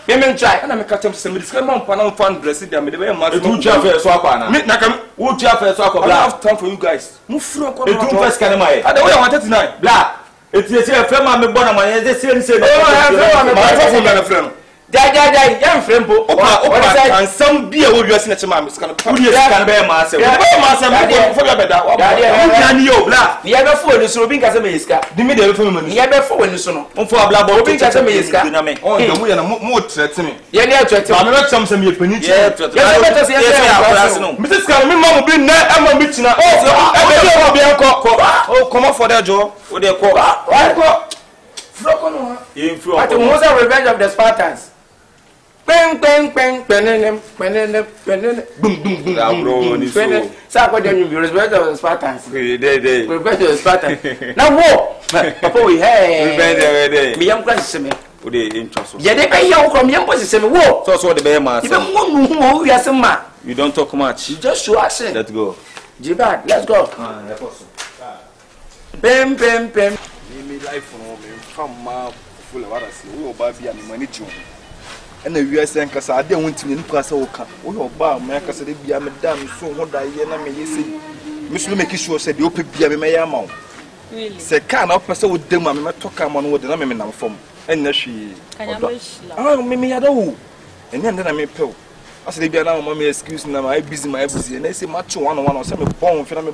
yo me try na me catch some me discuss man pan fan dress there me dey ma do try first so akwa na me na kam wo try first so akwa bla I have time for you guys mu furo ko do first can my ade we 139 bla etiese e ma me bona man dey say say ma friend ja friend po o kan some bia wo wiase na chema me ska no wo ska be ma asem mo fo be da wo ni yo bla ni be fo ni so bi nka se me iska di me dey be fo me ni be fo ni so no mo fo bla bo bi nka se me iska na me o de mu ye na mo threat me ye ni threat ma me be cham se me pani chi ye be to se ye se no me ska me ma mo bi na e ma mi china o be o bi enko o come for that job o de ko froko no ye froko at the most revenge of the Spartans. Bang bang bang bang boom boom boom bro ni so sa ko dem you respect the Spartans dey respect the Spartans now wo papa we hey respect me yam class se me o dey intro so ye dey be yaw from yam class se me wo so dey be ma se me mo wi asema you don't talk much you just show action let's go Jibad let's go bam me life no me from ma full of others we oba bia me manage you and we are saying cause I don't want to look as oka we oba me cause dey bia me dam so ho da ye na me yesi me so make sure say dey opa bia me ya ma really say can na person wo dem me talk am no wo dey na me nam form and na hwi ah me ya da wo and na me pel as dey bia na mama me excuse na my busy and I say match one say me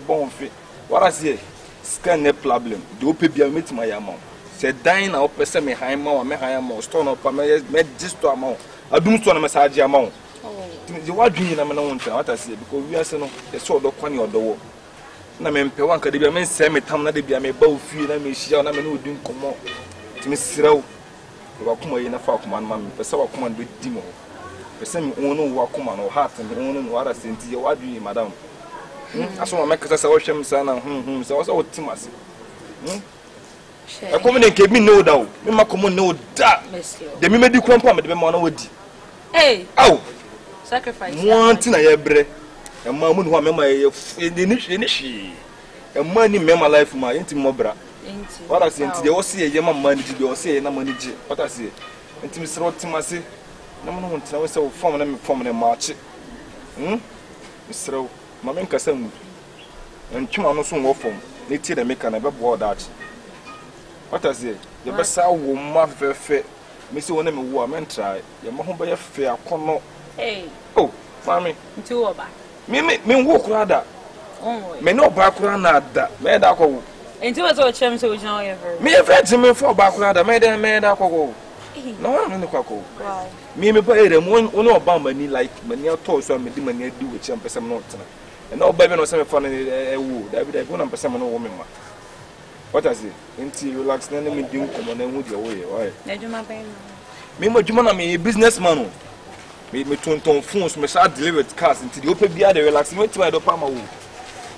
bon fi what I say scan no problem dey opa bia me meet my ya ma say dying na person me high ma me high ma store no pa me just to amount adum store na message amount the what dream na me na won try what I say because we are say no the so do kwani odo wo na me mpe wanka de bia me nsɛ me tam na de bia me ba ofie na me hia na me no odi nkomo ti me siraw wa kuma yi na fa kuma na me pɛ sɛ wa kuma no di mo pɛ sɛ me ono wa kuma no heart me ono no ara senti wa dwi madam aso ma meka sɛ wo hwem sa na sɛ wo sɛ wo tim ase e komo ne ke mi no da o me ma komo no da de me medi krampo me de be ma na wodi aw sacrifice want na ye bre e ma mu no ha me ma ye ni hwi e ma ni me ma life ma enti mo bra enti wala se enti de wo se ye ma ma ni de wo se ye na ma ni ji wata se enti mi sro tim ase na mo no ntina wo se wo form na me form na ma ache mi sro ma me nkasa mu ntwuma no so wo form na ti de me kana be bo da ache wata se ye be sa wo ma fefe me se wo na me wo a me ntra ye ma ho be ye fe akono oh mami nti wo ba me wo kura da me no ba kura na da me da ko wo nti wo so chem so wo jina wo ye very me friend me for ba kura da me da ko wo no no ko ko wow me pa ere mo no ba mani like mani ato so me di mani adi wo chem pese me no tena e no ba me no se me fa na wo da bi wo na pese me no wo me ma what I say nti relax na me di nkomo na hu de wo ye why na juma ba me ma juma na me businessman o me tonton phones me start deliver cars nti de opa bia de relax me tima do pa ma wo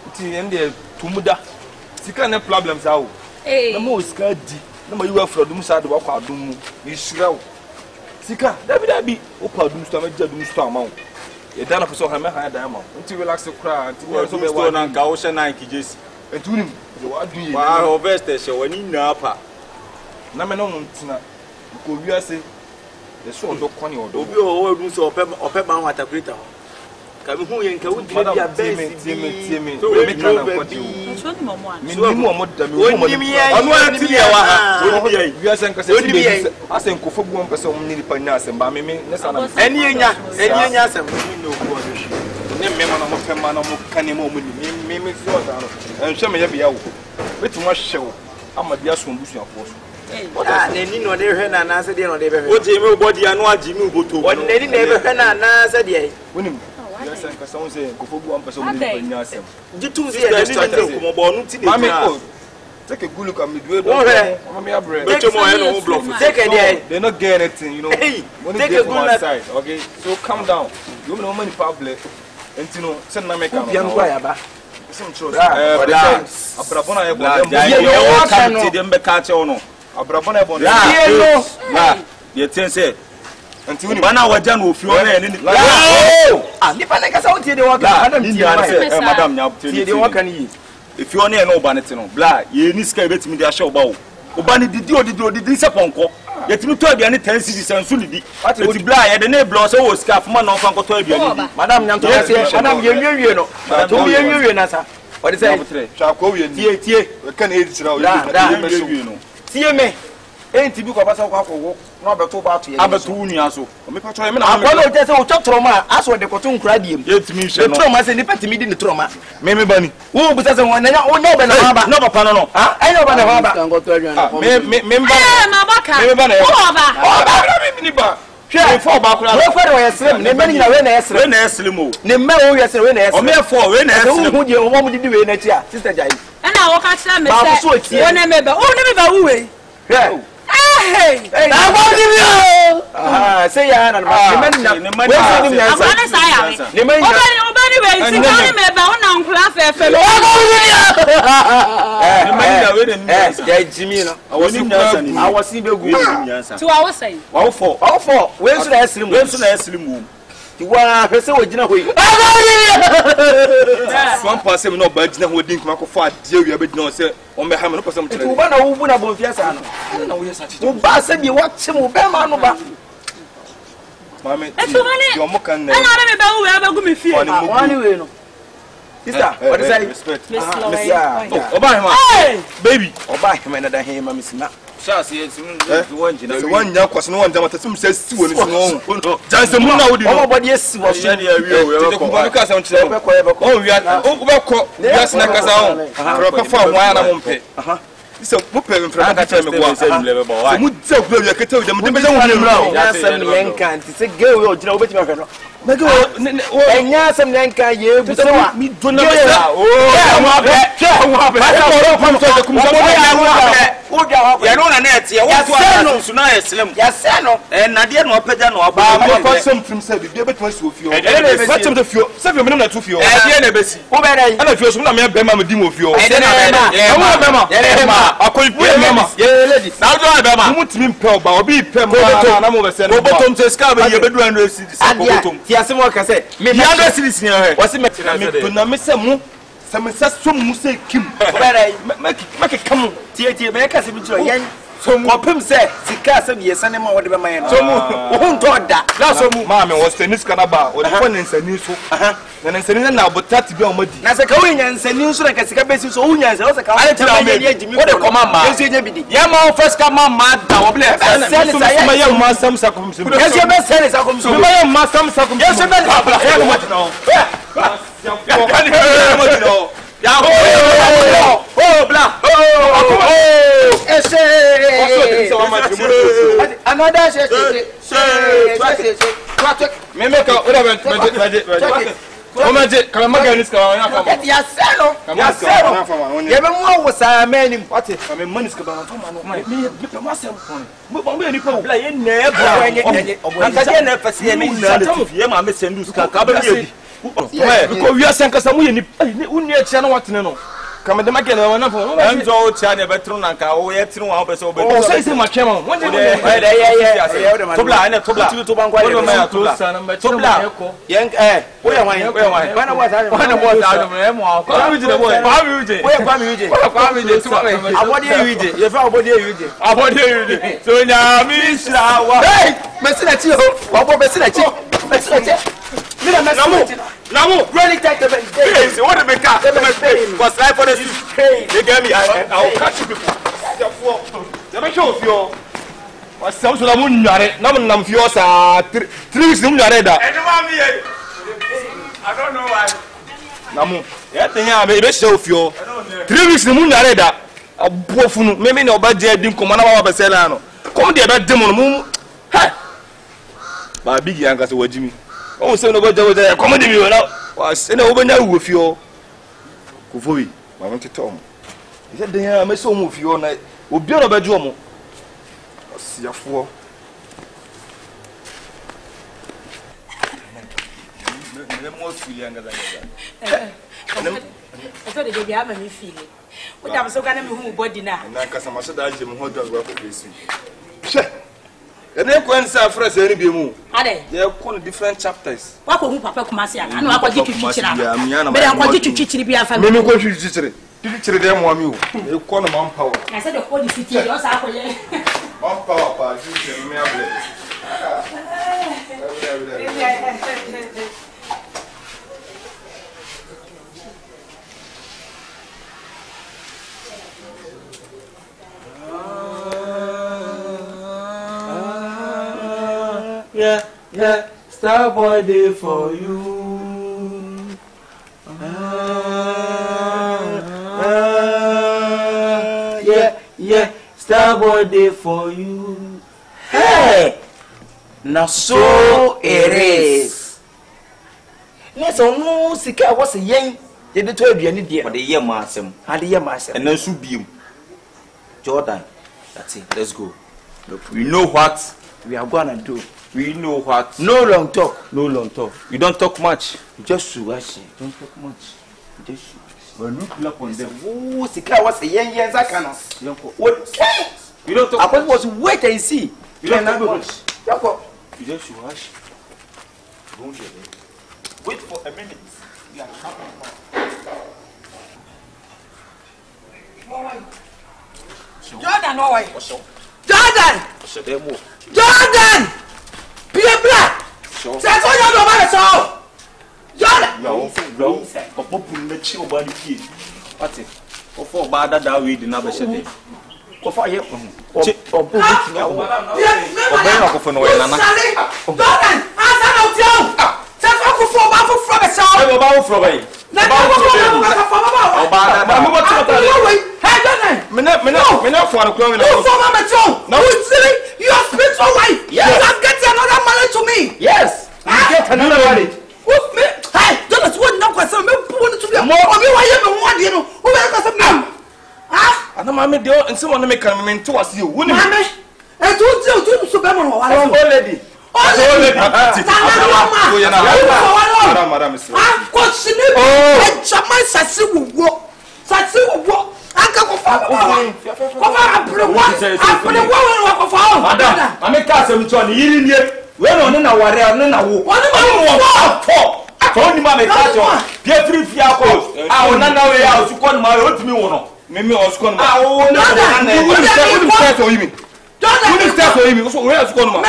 nti ende tumuda sika na problems awo na mo sika di na ma yiwa frodum sa de wakwa adum mu me shirawo sika dabi opa adum sto ma gya adum sto ama wo ye dana person ha me ha da ama nti relax kra nti wo so be wa na nka wo hye Nike jersey nti unim de wa adu ye wa harvest hye wani na pa na me no ntina ko wiase yeso odo kwani odo obi o wadun so ope ma wata creator ka mi hu ye nka wudi bia best tie me kana kwati so ni mo an mi ni mo da mi wo mo anu ati ya wa ha wiase nka se bi asen ko fogu on pese om ni pa nya asem ba me ne sana eni enya asem ni no ko ne me ma na mo pe ma na mo kane mo ni me so da no enhwe me ye bia wo betu mo hyew ama bia so mbusu afo so neni no de hwe na na se de no de be hwe o je me body anu agi me boto o neni na be hwe na na se de wonim yes en ka so se ko fogu am person ni pa nya asem jitu se de ni ko mo bo nu ti de mami o take a good look at me do it mami abre be mo e no bluff take a day they not get anything you know take a good look side okay so calm down you know money public entino send na make am bia nko ya ba some trust abrabona e bo ye come to dem be ka che ono abrabona e bo la ye ten say anti woni bana waja no ofi ona ni nipa na kasa wotie de waka madam tie madam nya tie de waka ni efi ona e no ba ne te no bla ye ni ska betimi de ahye oba wo oba ni didi se ponko yetimi to aduane 10 cedis ansu ni di eti bla ye de ne bla so wo ska afuma no fa nkoto aduane di madam nya to madam ye wie no to ye wie na sa o de say twa ko wie ni tie we kan e dira o ye no tie me enti bi ko ba sa ko akwo no abeto ba to ye abeto unua so o me patro me na akwa no je se o chotroma aso de koto nkura diem yetimi hwe no troma se ni patimi di ni troma me bani wo bu se won na o no be na ba no papa no ah ai no ba na ba me ma baka me ba na oba me ni ba hwe fo ba kura we fa do yesrem ne me ni na we na yesrem o ne me o yesrem we na yesrem o me fo we na yesrem hu je o mo didi we na ti a sister Jai ana wo ka kira me se wona me ba o ne me ba wu we hey na go di mi say ya na ma ne me we so ni nyansa abana sa ya we ne me oba ni we ti ko ni me ba wona nkura fefe lo ne me na we ne nyansa ya jimi no awasi begu ti wa wo say wa fo we so na yesrim ti wa pese wo gina hoyi swan passe me no ba gina ho din kuma ko fa die wi abegina se o me ha me no passe mo tere ti wo na wo bu na bon fiasa no na wo yesa ti wo ba se bi wa che mo be ma no ba mame yo mo kan na ana me ba wo abegu me fie wani we no sister what is that respect oba hema baby oba hema na da hema misina chance ye tunu wonjina se wanya kwase no wanja mata tum se si woni no janse mu na wodi no omo body esi wo so ne awie we ko ba ka sa nchire o wi o be ko wi na kasa ho ro ka fa ho ana mo mpe isa mo pe mfra ka cha me kwa se mu tse ku wi ka te wi de me be hu ni no ya sam yen kan ti se ge we o jina wo beti ma fe no Mego enya sem nka ye buso mi dona besa o wa be ya no na net ya wo to ala su na eslim ya se no na de no pagya no aba ma ko sem trim se bi betuma si ofio fa tem to fio se fio me na to fio de na besi wo be dai ana fio so na me be ma me di mo fio de na be ma akoi pe me ma ye lady na do be ma mu timi pe oba obi pe ma na mo be se no botom se ska be ye be do an do si botom ti ase mo ka se me ya do series ni he wasi me to na me se mu se me se so mu se kim wo be dai make kam tie me ka se bi tro yen kopim se sika se bi yesane ma wode be ma yen so mu wo nto da na so mu ma me wo tennis kana ba o de ko nsani so na nsani na abotati bi o madi na se ka wo nsani so na ka sika besi so wo nyansa wo se ka ale tira me wo de ko mama yesu nya bidi ye ma first ka mama da wo ble se ma ye ma sam sakom so yesu be se sakom so ma ye ma sam sakom so yesu be bla ye mo tino ya oh bla ese another me make a Omaje kala maganis ka wana fama. Ya selo. Ya selo. Ya be mu wosa mani. Ate, ame manis ka ba fama no. Me ma sem fon. Mo ni pa bla ye na e bo. Antaje na fasi ye ni na ye ma me sendu ska ka ba ye bi. Ko wi asan kasa mu ye ni unni e chia na watene no. Kama de make na wana fama. Em jo chia na be tru na ka o ye tru wa o be so be. O say ma kema. Won de tobla ina tobla. Tu ban kwa ye. Tobla. Yen wo ye wan. Bana wa sa. Bana wa sa. Mo ko mi je boy. Kwa mi uje. Wo ye kwa mi uje. Kwa mi je tuma me. Abodi e uje. Ye fa abodi e uje. Abodi e uje. So nya mi sha wa. Hey, mesi na chi ho. Wa bo mesi na chi. Mesi na chi. Mi na mesi na chi. Namu, really take the hey, what the make up? Was life for the hey, they gave me I'll catch you people. The make show of you. Was some so mun nyare, na mun nam fio sa 3 weeks mun nyare da. I don't know why. Namu, ya tenya be show of you. 3 weeks mun nyare da. Abofunu, me na obaje dim ko mana wa besela no. Come dey be dim no mu. Ha. Ba big yanga se wajimi. O se no boja boja come dey me na. Wa se na obanya wo fio. Ko foi, ma won titom. Ise den ya me so mu fio na obi no bejo mo. Osiafo. Me mo fili anga da. Eso de bia ama me fili. O da so kana me hu body na. Na kasa ma so da je mo hodo agwa ko fesi. She. Ene ko nsa fresh ene bi mu. Ade. They call different chapters. Wa ko hu papa kuma se aka. Na akwaji twitwitira. Me da akwaji twitwitiri bi afa. Me me ko twitwitiri. Twitwitiri de mo ami o. E ko na man power. I said the body city o sa akoye. Man power pa twitwitiri me able. Yeah, star boy day for you. Yeah, star boy day for you. Hey, now so it is. Yes, no, sika was a yen. You did to be any dear. But the year massam, had the year massam, and then should be Jordan. That's it, let's go. Look, we know what we are gonna do. We know what. No long talk. No long talk. You don't talk much. You just rush. Don't talk much. You just when you pull up on them. Oh, Sika was a young years. I cannot. What? You don't talk. I was wait and see. You don't talk much. You just rush. Don't get it. Wait for a minute. We are Jordan, no way. Jordan. Jordan. Pierre Black! C'est quoi y'a de mal ça? Yo, papa pour le chier au bas du pied. Attends, au fond, bada da oui de n'abe chete. Au fond, y'a au bout du pied. Au ben on fait noyer nana. Jordan, asa na tiao. C'est quoi qu'on fait pas pour faire ça? On va au faire. Na ba ko ba ba mo ti ta le. Hey Jordan. Mena fo an ko mi na. You for mama chon. No, you are spiritual wife. Yes. You are getting another marriage to me. Yes. You get another one. nse won me kan me nte wase o woni mame etu ti so be mo wa lo lady madam ko sini e chama sasi wo aka ko fa abrewa ko fa madam ame ka se mi to ni yiri nie we no ne na ware ne na wo oni ma wo to ni ma me ka to die free fia ko ona na we ya su ko ni ma o timi wo no me o su ko ni ma o na wo to yimi Who is that for him? Where is going on? Oh,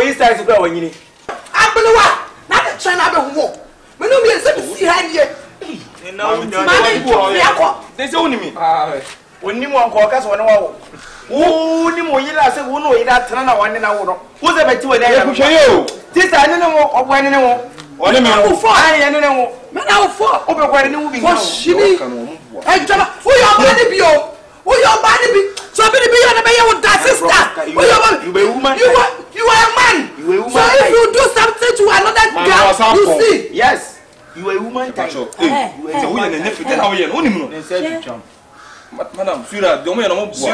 he's trying to go in. I believe what? Not the China be war. We no be see hand here. There's only me. When you want caucus one wow. Oh, ni mo yila se wo no yila tana wan na wo no. Wo se beti we na ya. This I no mo ogwan ne wo. Oni me wo fo. Ai ne ne wo. Me na wo fo. O be kware ni wo bi no. Shini. E jama, wo yo body bi o. Wo yo body bi. So be you and with that sister. You are a woman. You are a man. You a woman. So if you do something to another girl, you see. Yes. You a woman. You are a nephew. Then how you know? Madam, sweetheart, don't know. See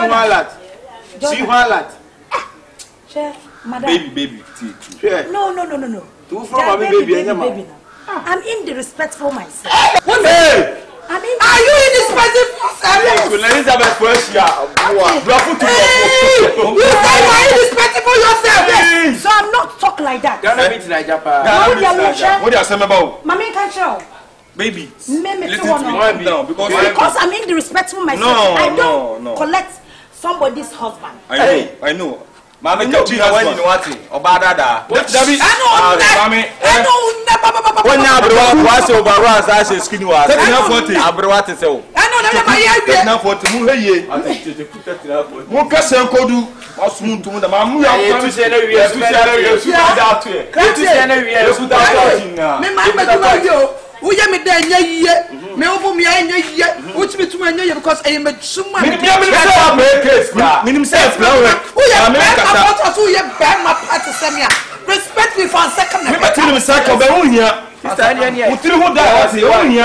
madam. Baby. No. Two from baby. I'm indisrespectful myself. Hey! I mean, are you indisrespectful yourself? Elizabeth first year. You say you are indisrespectful yourself. So I'm not talk like that. What are you saying about? Mommy can't show. Baby, listen to me now because I'm indisrespectful myself. I don't collect somebody's husband. I know. Mama, you be husband. Obada. I know. When Abroad was over, I said, skinny was. Abroad is so. I know that now for to move here. What can say Kodu? Or soon to the Mamu? Who ya me there ye me obo me anya ye which me to anya because I am a suma me himself who ya me about who ya ban my party semia respect me for a second me tell him second be who here utiri who die who here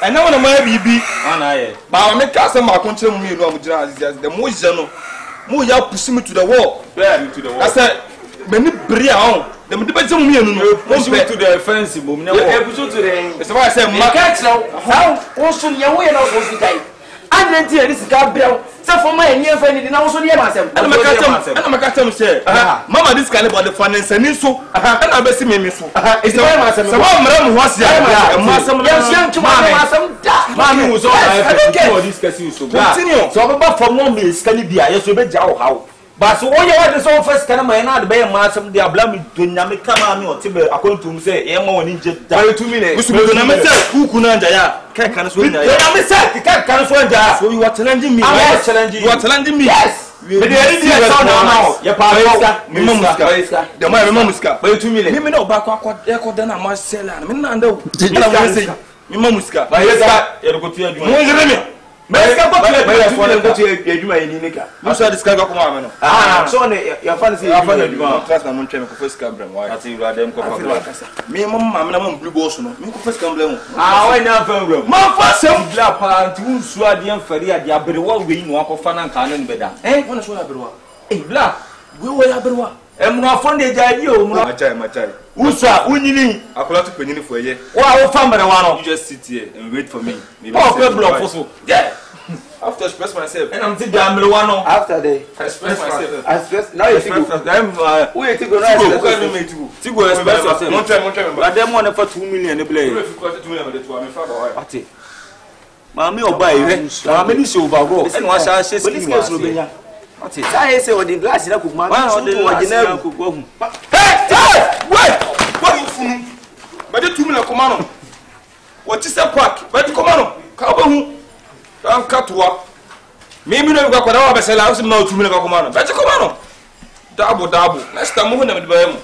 and now na my bibi ana ba me ka say ma kontre mu no am jira the mo je no mo ya push me to the wall I said many bria on them the better me no push me to the fence mum na push to the it's why I say ma catch now how also ye we na go fitai and then this guy bell say for my near friend na also near myself and I tell say mama this kind about the finance and so and I be see me so it's why myself so what mram ho ase ya masam mama was all I for this case so continue so baba from one me scan bia yes we be ja how but so what you want so first can my na be masam dey abla me to nyame kama me o te be akontum say e ma woni je da 2 minutes so do na me say kuku na nja ya kai kan so nya ya me say kai kan so nja so you are challenging me you are challenging me yes me dey dey sound now ya pa me muska the my me muska 2 minutes me no ba kwa e ko da na ma sela me na ndo na mo say me muska ba yesa ya go tu aduma mo yire me mas ka ko play for them go to aduma yi nika you said this guy go come am no so ne ya fan say ya fan aduma class na mo ntwe me ko first camera why ati ru adem ko fa me mama na mo blue boss no me ko first camera mo why na fan bro ma fa sem bla parent unsu ade amfari ade aberewa we no akofa na nka no ne beda wona so aberewa bla we aberewa emno afonde jaadi o mo machai usa unyini akola to penyini fo ye wa famere wa no you just sit here and wait for me maybe oh block for so yeah after express myself and I'm think jamere wa no after the express myself express now you think who you think go now tigo express yourself mon try but them one for 2 million e play if you got 2 million but to am fa ba ati mami oba ire mami ni se overall and wa sha she skin ati sai say the glass na kukuma so to original kuku hey wait funu but the 2 million come on what is a quack but come on ka ba hu dan katwa mimi no kwa kwa da wa besela so na 2 million come on but come on double next time mo na me ba mu